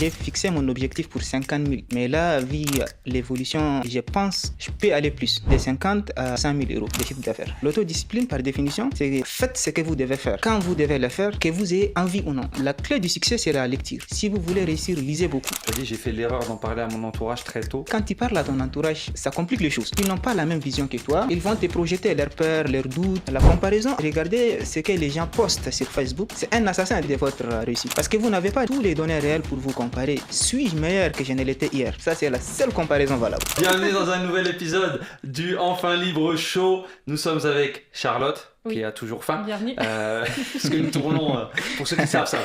j'ai fixé mon objectif pour 50 000. Mais là, vu l'évolution, je pense je peux aller plus, de 50 à 100 000 euros de chiffre d'affaires. L'autodiscipline, par définition, c'est faites ce que vous devez faire. Quand vous devez le faire, que vous ayez envie ou non. La clé du succès, c'est la lecture. Si vous voulez réussir, lisez beaucoup. Tu as dit, j'ai fait l'erreur d'en parler à mon entourage très tôt. Quand tu parles à ton entourage, ça complique les choses. Ils n'ont pas la même vision que toi. Ils vont te projeter leurs peurs, leurs doutes. La comparaison, regardez ce que les gens postent sur Facebook. C'est un assassin de votre réussite. Parce que vous n'avez pas tous les données réelles pour vous comparer. Suis-je meilleur que je ne l'étais hier? Ça, c'est la seule comparaison valable. Bienvenue dans un nouvel épisode du Enfin Libre Show. Nous sommes avec Charlotte, qui a toujours faim. Bienvenue. Parce que nous tournons, pour ceux qui savent ça.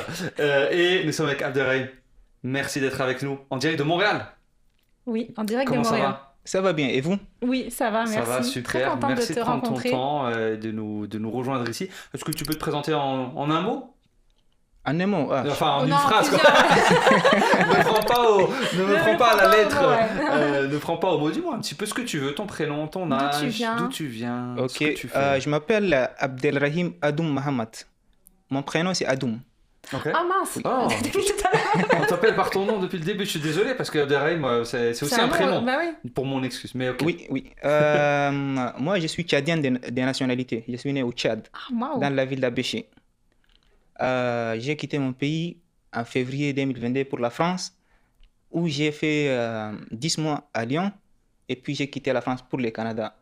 Et nous sommes avec Abderrahim. Merci d'être avec nous en direct de Montréal. Oui, en direct Comment de Montréal. Ça va? Ça va bien. Et vous? Oui, ça va, merci. Ça va, super. Très contente Merci de te prendre rencontrer. ton temps, de nous rejoindre ici. Est-ce que tu peux te présenter en un mot? En un mot, Enfin, en Oh une non, phrase, quoi. plusieurs. Ne me prends pas à la lettre. Ouais. Ne prends pas au mot. Dis-moi un petit peu ce que tu veux, ton prénom, ton âge, d'où tu viens, Ok, ce que tu fais. je m'appelle Abdelrahim Adoum Mohamed. Mon prénom, c'est Adoum. Ok. Ah mince. Oh. Depuis tout à l'heure. On t'appelle par ton nom depuis le début, je suis désolé parce que Abderrahim, c'est aussi un nom, prénom. Bah oui. Pour mon excuse, mais ok. Oui. Moi, je suis tchadien de nationalité. Je suis né au Tchad, Ah waouh. dans la ville d'Abéché. J'ai quitté mon pays en février 2022 pour la France, où j'ai fait 10 mois à Lyon, et puis j'ai quitté la France pour le Canada.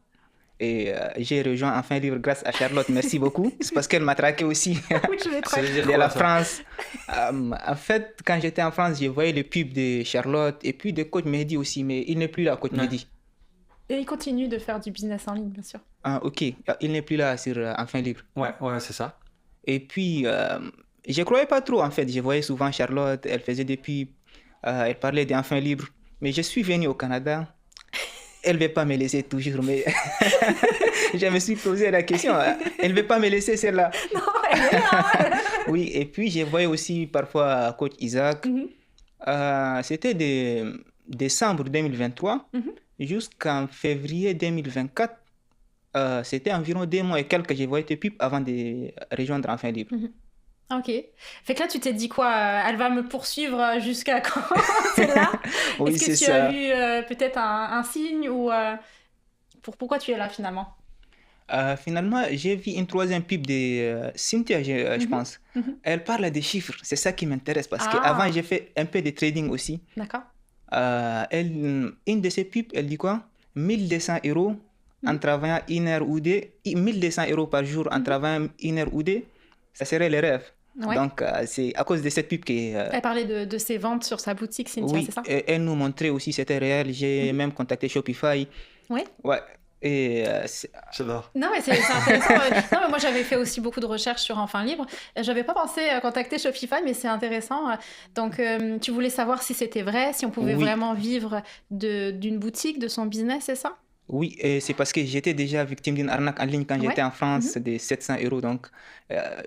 Et j'ai rejoint Enfin Libre grâce à Charlotte, merci beaucoup. C'est parce qu'elle m'a traqué aussi Oui, je vais Ça veut traquer. dire de quoi, la ça? France. En fait, quand j'étais en France, je voyais les pubs de Charlotte et puis de Coach Mehdi aussi, mais il n'est plus là, Coach Ouais. Mehdi. Et il continue de faire du business en ligne, bien sûr. Ah, ok, il n'est plus là sur Enfin Libre. Ouais, c'est ça. Et puis, je croyais pas trop en fait. Je voyais souvent Charlotte, elle faisait des pubs, elle parlait d'Enfant Libre. Mais je suis venu au Canada. Elle ne veut pas me laisser toujours, mais je me suis posé la question. Elle ne veut pas me laisser celle-là. Non, elle est là. Oui, et puis je voyais aussi parfois Coach Isaac. Mhm. C'était de décembre 2023 Mhm. jusqu'en février 2024. C'était environ 2 mois et quelques que je voyais tes pubs avant de rejoindre Enfin Libre. Ok. Fait que là, tu t'es dit quoi? Elle va me poursuivre jusqu'à quand? C'est là? Oui, Est-ce que c'est tu ça. as vu peut-être un signe ou pourquoi tu es là finalement? Finalement, j'ai vu une troisième pub de Cynthia, je Mhm. pense. Mhm. Elle parle des chiffres, c'est ça qui m'intéresse parce Ah. qu'avant, j'ai fait un peu de trading aussi. D'accord. Une de ces pubs, elle dit quoi? 1200 euros en travaillant 1 heure ou deux, 1200 euros par jour en Mhm. travaillant 1 heure ou deux, ça serait le rêve. Ouais. Donc, c'est à cause de cette pub que. Elle parlait de ses ventes sur sa boutique, Cynthia, Oui, c'est ça? et elle nous montrait aussi c'était réel. J'ai même contacté Shopify. Ouais. Ouais. Et J'adore. Non, mais c'est intéressant. Non, mais moi, j'avais fait aussi beaucoup de recherches sur Enfin Libre. J'avais pas pensé à contacter Shopify, mais c'est intéressant. Donc, tu voulais savoir si c'était vrai, si on pouvait Oui. vraiment vivre d'une boutique, de son business, c'est ça? Oui, et c'est parce que j'étais déjà victime d'une arnaque en ligne quand Ouais. j'étais en France de 700 euros. Donc,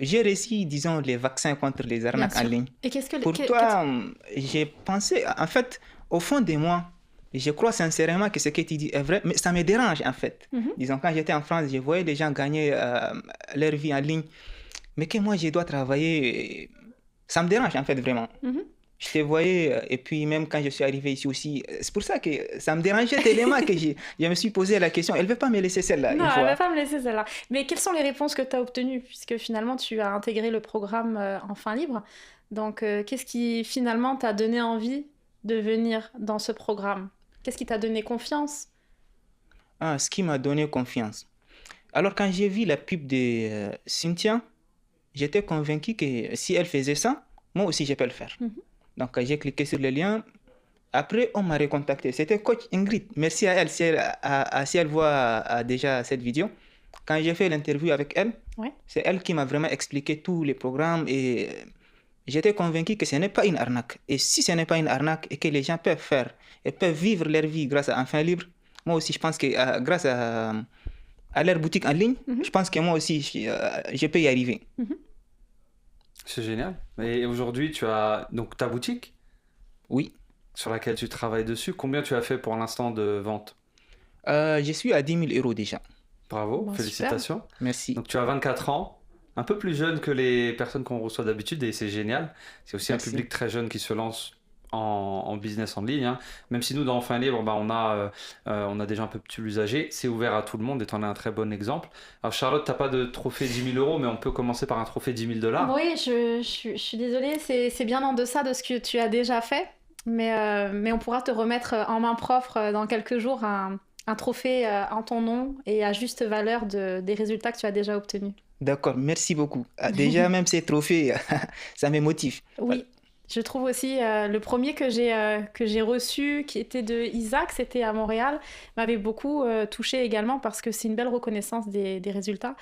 j'ai réussi, disons, les vaccins contre les arnaques en sûr. ligne. Et qu'est-ce que... Pour toi, j'ai pensé, en fait, au fond de moi, je crois sincèrement que ce que tu dis est vrai, mais ça me dérange en fait. Mhm. Disons, quand j'étais en France, je voyais les gens gagner leur vie en ligne, mais que moi, je dois travailler, ça me dérange en fait vraiment. Mhm. Je te voyais, et puis même quand je suis arrivé ici aussi, c'est pour ça que ça me dérangeait tellement que je me suis posé la question, elle ne veut pas me laisser celle-là Non, une elle fois. va pas me laisser celle-là. Mais quelles sont les réponses que tu as obtenues, puisque finalement, tu as intégré le programme Enfin Libre. Donc, qu'est-ce qui finalement t'a donné envie de venir dans ce programme? Qu'est-ce qui t'a donné confiance? Ce qui m'a donné confiance. Alors quand j'ai vu la pub de Cynthia, j'étais convaincu que si elle faisait ça, moi aussi je peux le faire. Mhm. Donc j'ai cliqué sur le lien. Après, on m'a recontacté. C'était coach Ingrid. Merci à elle si elle voit déjà cette vidéo. Quand j'ai fait l'interview avec elle, Ouais. c'est elle qui m'a vraiment expliqué tous les programmes et j'étais convaincu que ce n'est pas une arnaque. Et si ce n'est pas une arnaque et que les gens peuvent faire et peuvent vivre leur vie grâce à Enfin Libre, moi aussi je pense que grâce à leur boutique en ligne, je pense que moi aussi je peux y arriver. C'est génial. Et aujourd'hui, tu as donc ta boutique Oui. sur laquelle tu travailles dessus. Combien tu as fait pour l'instant de vente? Je suis à 10 000 euros déjà. Bravo, Bon, félicitations. Merci. Donc tu as 24 ans, un peu plus jeune que les personnes qu'on reçoit d'habitude et c'est génial. C'est aussi Merci. un public très jeune qui se lance en business en ligne, hein. Même si nous, dans Enfin Libre, on a déjà un peu plus âgé, c'est ouvert à tout le monde et tu en es un très bon exemple. Alors Charlotte, tu n'as pas de trophée 10 000 €, mais on peut commencer par un trophée 10 000 $. Oui, je suis désolée, c'est bien en deçà de ce que tu as déjà fait, mais on pourra te remettre en main propre dans quelques jours un trophée en ton nom et à juste valeur des résultats que tu as déjà obtenus. D'accord, merci beaucoup. Déjà, même ces trophées, ça me motive. Oui, je trouve aussi le premier que j'ai reçu, qui était de Isaac, c'était à Montréal, m'avait beaucoup touché également parce que c'est une belle reconnaissance des résultats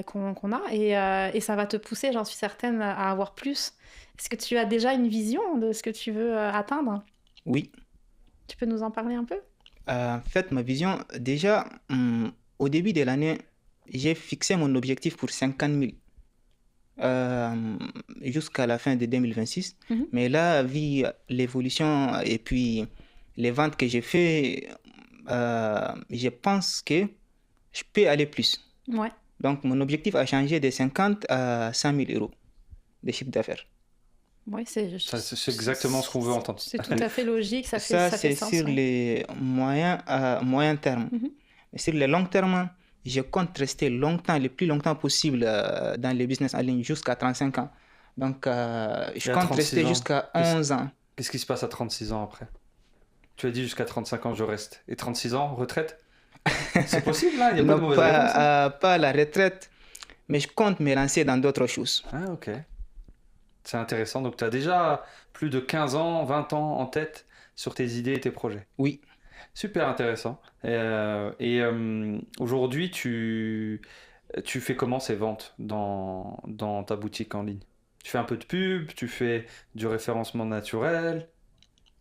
qu'on a et ça va te pousser, j'en suis certaine, à avoir plus. Est-ce que tu as déjà une vision de ce que tu veux atteindre? Oui. Tu peux nous en parler un peu? En fait, ma vision, déjà, au début de l'année, j'ai fixé mon objectif pour 50 000 jusqu'à la fin de 2026. Mhm. Mais là, vu l'évolution et puis les ventes que j'ai fait, je pense que je peux aller plus. Ouais. Donc, mon objectif a changé de 50 à 100 000 € de chiffre d'affaires. Oui, C'est exactement ce qu'on veut entendre. C'est tout à fait logique, ça Ça, fait c'est sens. sur Ouais. les moyen terme. Mhm. Mais sur le long terme, je compte rester longtemps, le plus longtemps possible dans le business en ligne, jusqu'à 35 ans. Donc, je Et à compte 36 rester ans, jusqu'à 11 ans. Qu'est-ce qui se passe à 36 ans après? Tu as dit jusqu'à 35 ans, je reste. Et 36 ans, retraite? C'est possible, là? Il n'y a pas de Non, mauvaise réponse, hein? pas la retraite, mais je compte me lancer dans d'autres choses. Ah, ok. C'est intéressant. Donc, tu as déjà plus de 15 ans, 20 ans en tête sur tes idées et tes projets. Oui. Super intéressant. Aujourd'hui, tu fais comment ces ventes dans ta boutique en ligne? Tu fais un peu de pub, tu fais du référencement naturel.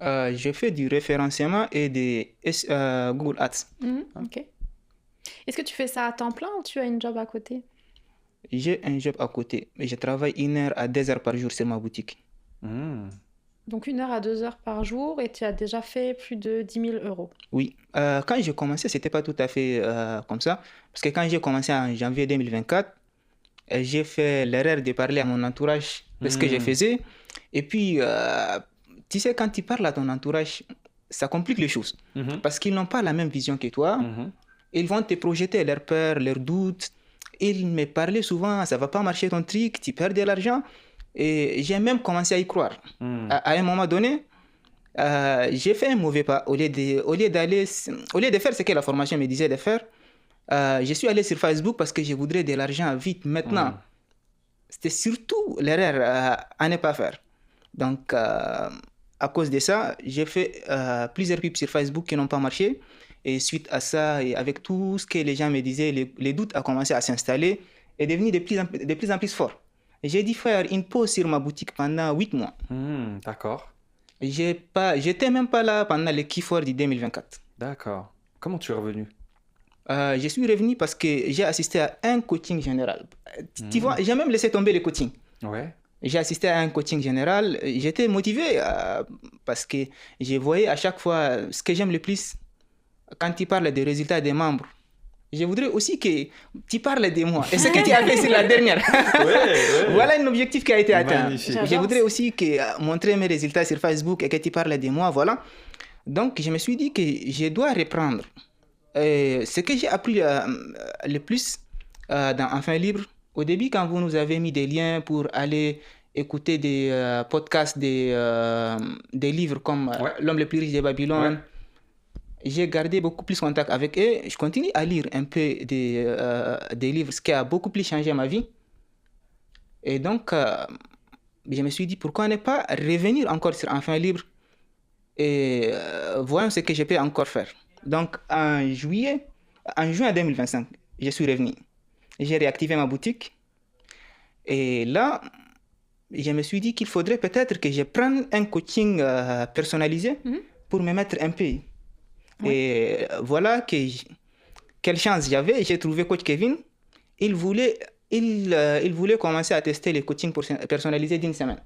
Je fais du référencement et des Google Ads. Mhm, ok. Est-ce que tu fais ça à temps plein ou tu as une job à côté? J'ai un job à côté, mais je travaille 1 heure à 2 heures par jour sur ma boutique. Hmm. Donc 1 heure à 2 heures par jour et tu as déjà fait plus de 10 000 €. Oui, quand j'ai commencé, c'était pas tout à fait comme ça. Parce que quand j'ai commencé en janvier 2024, j'ai fait l'erreur de parler à mon entourage de ce que je faisais. Et puis, tu sais, quand tu parles à ton entourage, ça complique les choses. Mhm. Parce qu'ils n'ont pas la même vision que toi. Mhm. Ils vont te projeter leurs peurs, leurs doutes. Ils me parlaient souvent, ça va pas marcher ton truc, tu perds de l'argent. Et j'ai même commencé à y croire. Hmm. À un moment donné, j'ai fait un mauvais pas. Au lieu de faire ce que la formation me disait de faire, je suis allé sur Facebook parce que je voudrais de l'argent vite, maintenant. C'était surtout l'erreur à ne pas faire. Donc, à cause de ça, j'ai fait plusieurs pubs sur Facebook qui n'ont pas marché. Et suite à ça, et avec tout ce que les gens me disaient, les doutes ont commencé à s'installer et devenir de plus en plus forts. J'ai dû faire une pause sur ma boutique pendant 8 mois. D'accord. J'étais même pas là pendant le Key4 du 2024. D'accord. Comment tu es revenu? Je suis revenu parce que j'ai assisté à un coaching général. Tu vois, j'ai même laissé tomber le coaching. Ouais. J'ai assisté à un coaching général. J'étais motivé parce que je voyais à chaque fois ce que j'aime le plus quand tu parles des résultats des membres. Je voudrais aussi que tu parles de moi. Et ce que tu as fait sur la dernière. Ouais. Voilà un objectif qui a été atteint. Magnifique. Je voudrais aussi montrer mes résultats sur Facebook et que tu parles de moi. Voilà. Donc, je me suis dit que je dois reprendre. Ce que j'ai appris le plus dans Enfin Libre, au début, quand vous nous avez mis des liens pour aller écouter des podcasts, des livres comme L'homme le plus riche de Babylone, j'ai gardé beaucoup plus contact avec eux. Je continue à lire un peu des livres, ce qui a beaucoup plus changé ma vie. Et donc, je me suis dit, pourquoi ne pas revenir encore sur Enfin Libre et voyons ce que je peux encore faire. Donc, en juin 2025, je suis revenu. J'ai réactivé ma boutique. Et là, je me suis dit qu'il faudrait peut-être que je prenne un coaching personnalisé pour me mettre un peu. Et voilà quelle chance j'avais. J'ai trouvé coach Kevin. Il voulait commencer à tester les coachings personnalisés d'une semaine.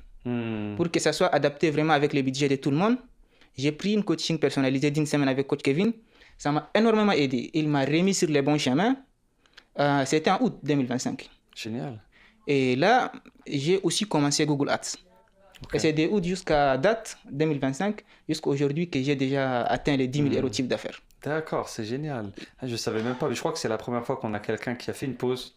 Pour que ça soit adapté vraiment avec le budget de tout le monde. J'ai pris une coaching personnalisée d'une semaine avec coach Kevin. Ça m'a énormément aidé. Il m'a remis sur les bons chemins. C'était en août 2025. Génial. Et là, j'ai aussi commencé Google Ads. Ok. Et c'est de août jusqu'à date, 2025, jusqu'à aujourd'hui que j'ai déjà atteint les 10 000 euros de chiffre d'affaires. D'accord, c'est génial. Ah, je savais même pas, mais je crois que c'est la première fois qu'on a quelqu'un qui a fait une pause,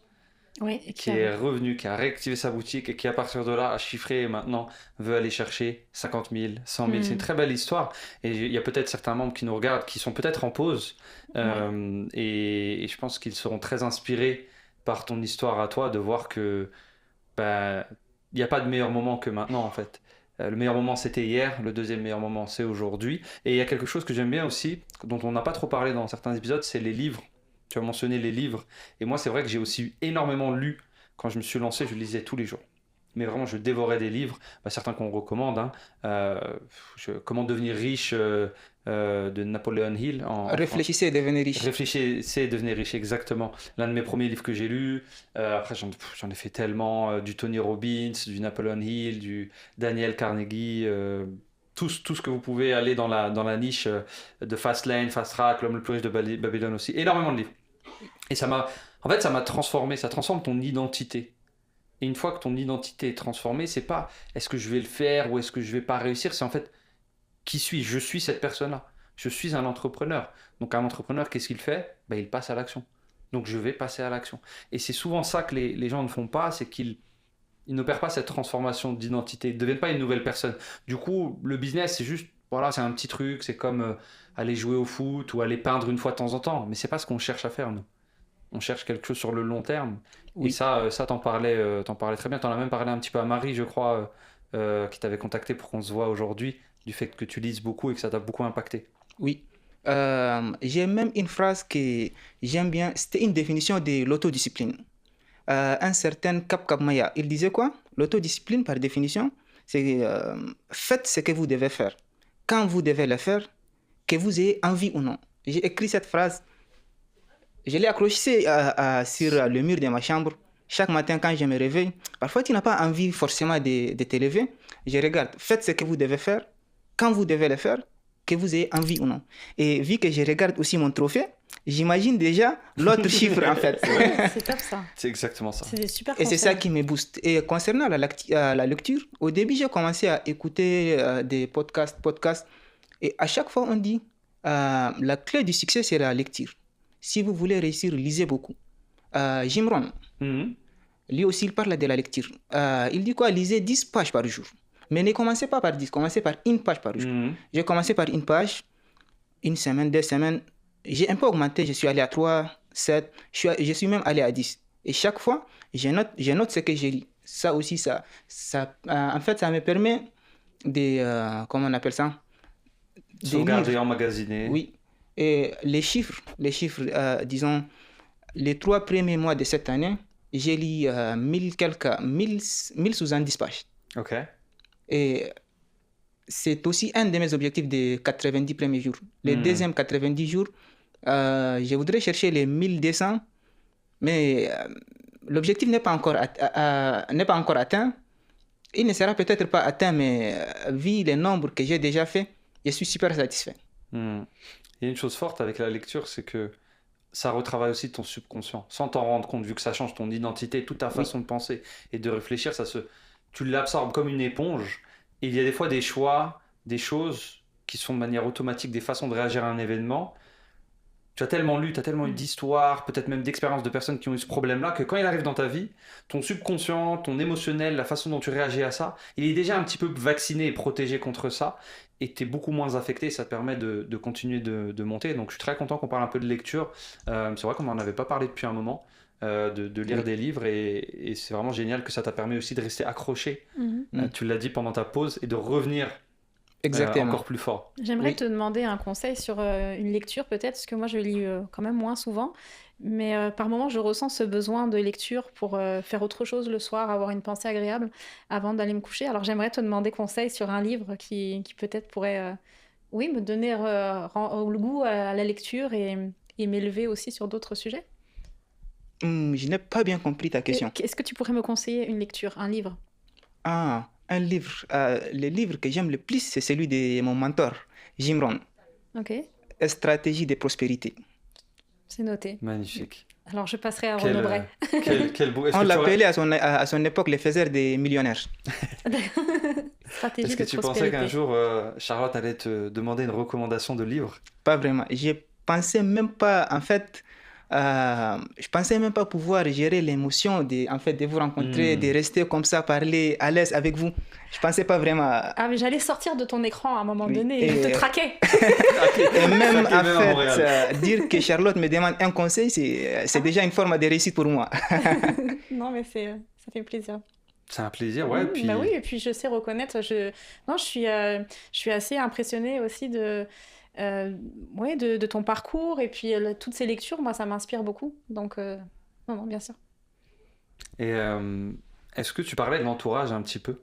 Oui, et qui est revenu, qui a réactivé sa boutique et qui, à partir de là, a chiffré et maintenant veut aller chercher 50 000, 100 000. C'est une très belle histoire. Et il y a peut-être certains membres qui nous regardent qui sont peut-être en pause. Et je pense qu'ils seront très inspirés par ton histoire à toi de voir que bah, il n'y a pas de meilleur moment que maintenant en fait. Le meilleur moment c'était hier, le deuxième meilleur moment c'est aujourd'hui. Et il y a quelque chose que j'aime bien aussi, dont on n'a pas trop parlé dans certains épisodes, c'est les livres. Tu as mentionné les livres. Et moi c'est vrai que j'ai aussi énormément lu. Quand je me suis lancé, je lisais tous les jours. Mais vraiment, je dévorais des livres, certains qu'on recommande. Hein. Comment devenir riche de Napoleon Hill en Réfléchissez et devenez riche. Réfléchissez et devenez riche, exactement. L'un de mes premiers livres que j'ai lu. Après, j'en ai fait tellement. Du Tony Robbins, du Napoleon Hill, du Daniel Carnegie. Tout ce que vous pouvez aller dans la niche de Fast Lane, Fast Track, L'homme le plus riche de Babylone aussi. Énormément de livres. Et ça m'a transformé. Ça transforme ton identité. Et une fois que ton identité est transformée, c'est pas est-ce que je vais le faire ou est-ce que je vais pas réussir, c'est en fait qui suis-je ? Je suis cette personne-là. Je suis un entrepreneur. Donc un entrepreneur, qu'est-ce qu'il fait ? Il passe à l'action. Donc je vais passer à l'action. Et c'est souvent ça que les gens ne font pas, c'est qu'ils n'opèrent pas cette transformation d'identité. Ils ne deviennent pas une nouvelle personne. Du coup, le business, c'est juste, voilà, c'est un petit truc, c'est comme aller jouer au foot ou aller peindre une fois de temps en temps. Mais c'est pas ce qu'on cherche à faire, nous. On cherche quelque chose sur le long terme. Oui. Et ça t'en parlais très bien. T'en as même parlé un petit peu à Marie, je crois, qui t'avait contacté pour qu'on se voit aujourd'hui, du fait que tu lises beaucoup et que ça t'a beaucoup impacté. Oui. J'ai même une phrase que j'aime bien. C'était une définition de l'autodiscipline. Un certain Cap Maya, il disait quoi ? L'autodiscipline, par définition, c'est faites ce que vous devez faire. Quand vous devez le faire, que vous ayez envie ou non. J'ai écrit cette phrase. Je l'ai accrochée sur le mur de ma chambre. Chaque matin, quand je me réveille, parfois tu n'as pas envie forcément de te lever. Je regarde, faites ce que vous devez faire, quand vous devez le faire, que vous ayez envie ou non. Et vu que je regarde aussi mon trophée, j'imagine déjà l'autre chiffre en fait. C'est top ça. C'est exactement ça. C'est des super conseils. Et c'est ça qui me booste. Et concernant la lecture, au début, j'ai commencé à écouter des podcasts. Et à chaque fois, on dit la clé du succès, c'est la lecture. Si vous voulez réussir, lisez beaucoup. Jim Rohn, lui aussi, il parle de la lecture. Il dit quoi ? Lisez 10 pages par jour. Mais ne commencez pas par 10, commencez par une page par jour. J'ai commencé par une page, une semaine, 2 semaines. J'ai un peu augmenté, je suis allé à 3, 7, je suis même allé à 10. Et chaque fois, je note ce que j'ai lu. Ça aussi, en fait, ça me permet de, comment on appelle ça ? Sauvegarder, emmagasiner. Oui. Et les chiffres, disons, les 3 premiers mois de cette année, j'ai lu 1070 pages. Ok. Et c'est aussi un de mes objectifs des 90 premiers jours. Les deuxièmes 90 jours, je voudrais chercher les 1200, mais l'objectif n'est pas encore atteint. Il ne sera peut-être pas atteint, mais vu les nombres que j'ai déjà fait, je suis super satisfait. Il y a une chose forte avec la lecture, c'est que ça retravaille aussi ton subconscient, sans t'en rendre compte, vu que ça change ton identité, toute ta façon de penser et de réfléchir, tu l'absorbes comme une éponge. Et il y a des fois des choix, des choses qui sont de manière automatique, des façons de réagir à un événement. Tu as tellement lu, tu as tellement eu d'histoires, peut-être même d'expériences de personnes qui ont eu ce problème-là, que quand il arrive dans ta vie, ton subconscient, ton émotionnel, la façon dont tu réagis à ça, il est déjà un petit peu vacciné et protégé contre ça, et tu es beaucoup moins affecté, ça te permet de continuer de monter. Donc je suis très content qu'on parle un peu de lecture. C'est vrai qu'on n'en avait pas parlé depuis un moment, de lire des livres, et c'est vraiment génial que ça t'a permis aussi de rester accroché, tu l'as dit pendant ta pause, et de revenir encore plus fort. J'aimerais te demander un conseil sur une lecture peut-être, parce que moi je lis quand même moins souvent, mais par moments je ressens ce besoin de lecture pour faire autre chose le soir, avoir une pensée agréable avant d'aller me coucher. Alors j'aimerais te demander conseil sur un livre qui peut-être pourrait me donner le goût à la lecture et m'élever aussi sur d'autres sujets. Je n'ai pas bien compris ta question. Est-ce que tu pourrais me conseiller une lecture, un livre ? Un livre. Le livre que j'aime le plus, c'est celui de mon mentor, Jim Rohn. Ok. Stratégie de prospérité. C'est noté. Magnifique. Alors je passerai à Renaud Bray. Quel beau... On l'appelait à son époque le faiseur des millionnaires. Stratégie Est-ce que de tu pensais qu'un prospérité. jour, Charlotte allait te demander une recommandation de livre? Pas vraiment. Je pensais même pas, en fait, je pensais même pas pouvoir gérer l'émotion en fait, de vous rencontrer, de rester comme ça, parler à l'aise avec vous. Je pensais pas vraiment. Ah, mais j'allais sortir de ton écran à un moment Oui. donné, je te Et, traquais. et même, Traqué en même à Montréal. fait, dire que Charlotte me demande un conseil, c'est déjà une forme de réussite pour moi. Non, mais ça fait plaisir. C'est un plaisir, ouais. Puis... Bah oui, et puis je sais reconnaître. Non, je suis assez impressionnée aussi ouais, de ton parcours et puis toutes ces lectures, moi, ça m'inspire beaucoup. Donc, non, bien sûr. Et est-ce que tu parlais de l'entourage un petit peu?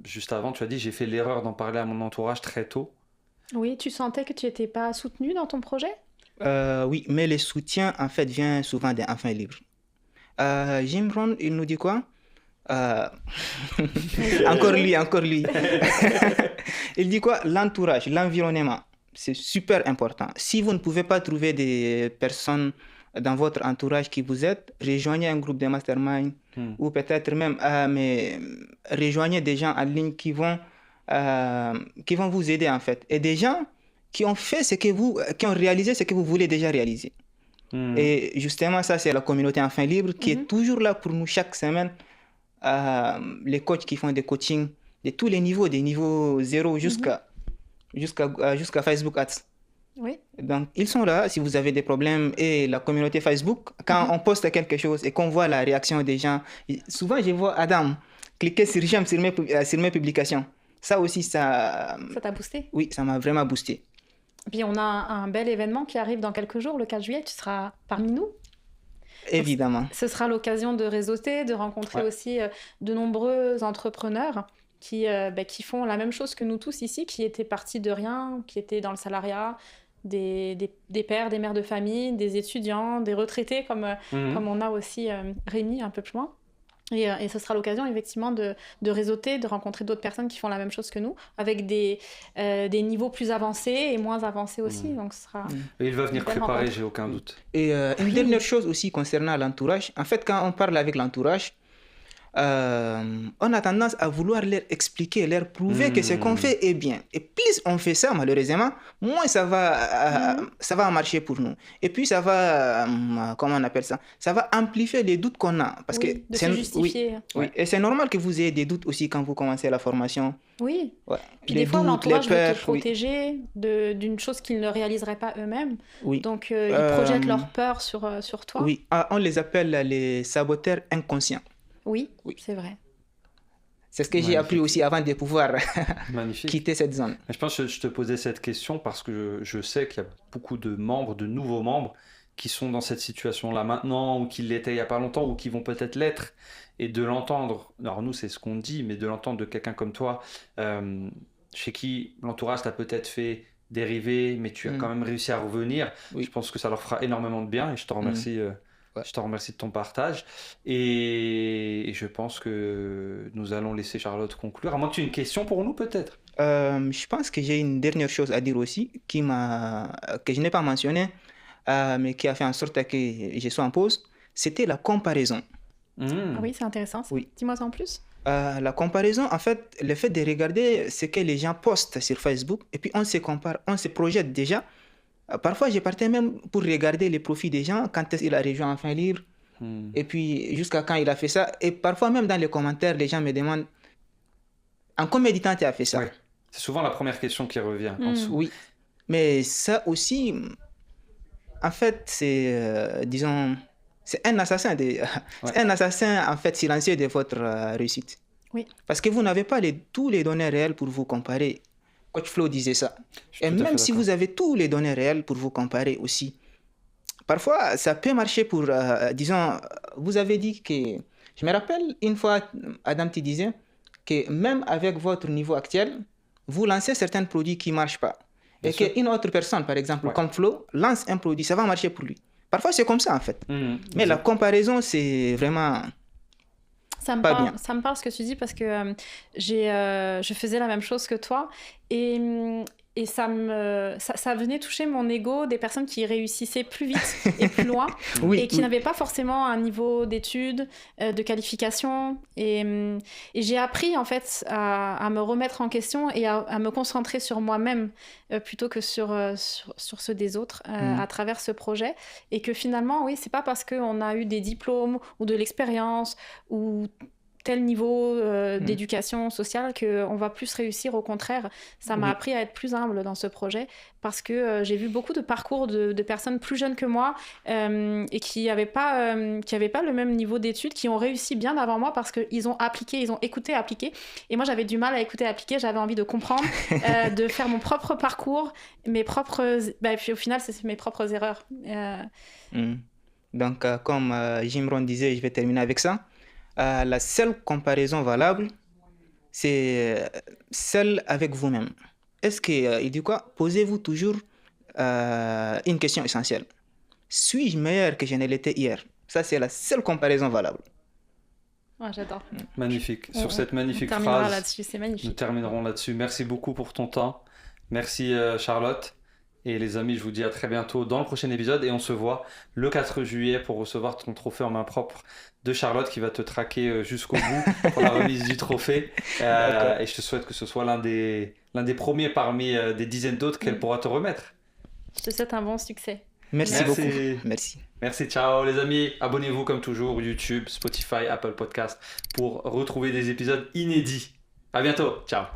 Juste avant, tu as dit j'ai fait l'erreur d'en parler à mon entourage très tôt. Oui, tu sentais que tu n'étais pas soutenue dans ton projet? Oui, mais le soutien, en fait, vient souvent d'un enfant libre. Jim Rohn, il nous dit quoi? Euh, encore lui. Il dit quoi? L'entourage, l'environnement, c'est super important. Si vous ne pouvez pas trouver des personnes dans votre entourage qui vous aident, rejoignez un groupe de mastermind ou peut-être même mais rejoignez des gens en ligne qui vont vous aider en fait. Et des gens qui ont fait qui ont réalisé ce que vous voulez déjà réaliser. Et justement, ça, c'est la communauté Enfants Libres qui est toujours là pour nous chaque semaine. Les coachs qui font des coachings de tous les niveaux, des niveaux 0 jusqu'à Facebook Ads. Oui. Donc, ils sont là si vous avez des problèmes. Et la communauté Facebook, quand on poste quelque chose et qu'on voit la réaction des gens, souvent je vois Adam cliquer sur j'aime sur mes publications. Ça aussi, Ça t'a boosté? Oui, ça m'a vraiment boosté. Puis on a un bel événement qui arrive dans quelques jours, le 4 juillet, tu seras parmi nous. Évidemment. Ce sera l'occasion de réseauter, de rencontrer aussi de nombreux entrepreneurs qui font la même chose que nous tous ici, qui étaient partis de rien, qui étaient dans le salariat, des pères, des mères de famille, des étudiants, des retraités, comme on a aussi Rémi un peu plus loin. Et ce sera l'occasion effectivement de réseauter, de rencontrer d'autres personnes qui font la même chose que nous, avec des niveaux plus avancés et moins avancés aussi. Donc ce sera Et il va venir une belle préparer, rencontre. j'ai aucun doute. Et une dernière chose aussi concernant l'entourage. En fait, quand on parle avec l'entourage, on a tendance à vouloir leur expliquer, leur prouver que ce qu'on fait est bien. Et plus on fait ça, malheureusement, moins ça va marcher pour nous. Et puis ça va, comment on appelle ça? Ça va amplifier les doutes qu'on a. Parce Oui, que de se justifier. Oui. Et c'est normal que vous ayez des doutes aussi quand vous commencez la formation. Oui. Ouais. Puis Les des fois, doutes, l'entourage les veut peurs, te protéger d'une chose qu'ils ne réaliseraient pas eux-mêmes. Oui. Donc, ils projettent leur peur sur toi. Oui, on les appelle les saboteurs inconscients. Oui, Oui. c'est vrai. C'est ce que j'ai appris aussi avant de pouvoir Magnifique. quitter cette zone. Je pense que je te posais cette question parce que je sais qu'il y a beaucoup de membres, de nouveaux membres, qui sont dans cette situation-là maintenant, ou qui l'étaient il n'y a pas longtemps, ou qui vont peut-être l'être. Et de l'entendre, alors nous c'est ce qu'on dit, mais de l'entendre de quelqu'un comme toi, chez qui l'entourage t'a peut-être fait dériver, mais tu as quand même réussi à revenir, je pense que ça leur fera énormément de bien et je te remercie. Je te remercie de ton partage et je pense que nous allons laisser Charlotte conclure. À moins que tu aies une question pour nous peut-être. Je pense que j'ai une dernière chose à dire aussi que je n'ai pas mentionné, mais qui a fait en sorte que je sois en pause. C'était la comparaison. Ah oui, c'est intéressant. Oui. Dis-moi en plus. La comparaison, en fait, le fait de regarder ce que les gens postent sur Facebook et puis on se compare, on se projette déjà. Parfois, je partais même pour regarder les profils des gens, quand est-ce qu'il a rejoint Enfants Libres, et puis jusqu'à quand il a fait ça. Et parfois, même dans les commentaires, les gens me demandent en combien de temps tu as fait ça? Ouais. C'est souvent la première question qui revient en dessous. Oui, mais ça aussi, en fait, c'est, disons, c'est un assassin, c'est un assassin en fait silencieux de votre réussite. Oui. Parce que vous n'avez pas tous les données réelles pour vous comparer. Coach Flo disait ça. Et même si vous avez tous les données réelles pour vous comparer aussi, parfois ça peut marcher pour, disons, vous avez dit que, je me rappelle une fois, Adam te disait que même avec votre niveau actuel, vous lancez certains produits qui ne marchent pas. Bien et qu'une autre personne, par exemple, comme Flo, lance un produit, ça va marcher pour lui. Parfois c'est comme ça en fait. Mais la comparaison, c'est vraiment... Ça me parle ce que tu dis parce que je faisais la même chose que toi et Et ça venait toucher mon ego des personnes qui réussissaient plus vite et plus loin et qui n'avaient pas forcément un niveau d'études, de qualification. Et j'ai appris en fait à me remettre en question et à me concentrer sur moi-même plutôt que sur ceux des autres à travers ce projet. Et que finalement, oui, c'est pas parce qu'on a eu des diplômes ou de l'expérience ou tel niveau d'éducation sociale qu'on va plus réussir. Au contraire, ça m'a appris à être plus humble dans ce projet parce que j'ai vu beaucoup de parcours de personnes plus jeunes que moi et qui n'avaient pas le même niveau d'études, qui ont réussi bien avant moi parce qu'ils ont appliqué, ils ont écouté, appliqué. Et moi, j'avais du mal à écouter, appliquer. J'avais envie de comprendre, de faire mon propre parcours, et puis au final, c'est mes propres erreurs. Donc, comme Jimron disait, je vais terminer avec ça. La seule comparaison valable, c'est celle avec vous-même. Est-ce qu'il dit quoi? Posez-vous toujours une question essentielle. Suis-je meilleur que je ne l'étais hier? Ça, c'est la seule comparaison valable. Ouais, j'adore. Magnifique. Sur cette magnifique phrase, là-dessus, c'est magnifique. Nous terminerons là-dessus. Merci beaucoup pour ton temps. Merci Charlotte. Et les amis, je vous dis à très bientôt dans le prochain épisode et on se voit le 4 juillet pour recevoir ton trophée en main propre de Charlotte qui va te traquer jusqu'au bout pour la remise du trophée. Et je te souhaite que ce soit l'un des premiers parmi des dizaines d'autres qu'elle pourra te remettre. Je te souhaite un bon succès. Merci beaucoup. Merci. Merci, ciao les amis. Abonnez-vous comme toujours, YouTube, Spotify, Apple Podcast pour retrouver des épisodes inédits. À bientôt, ciao.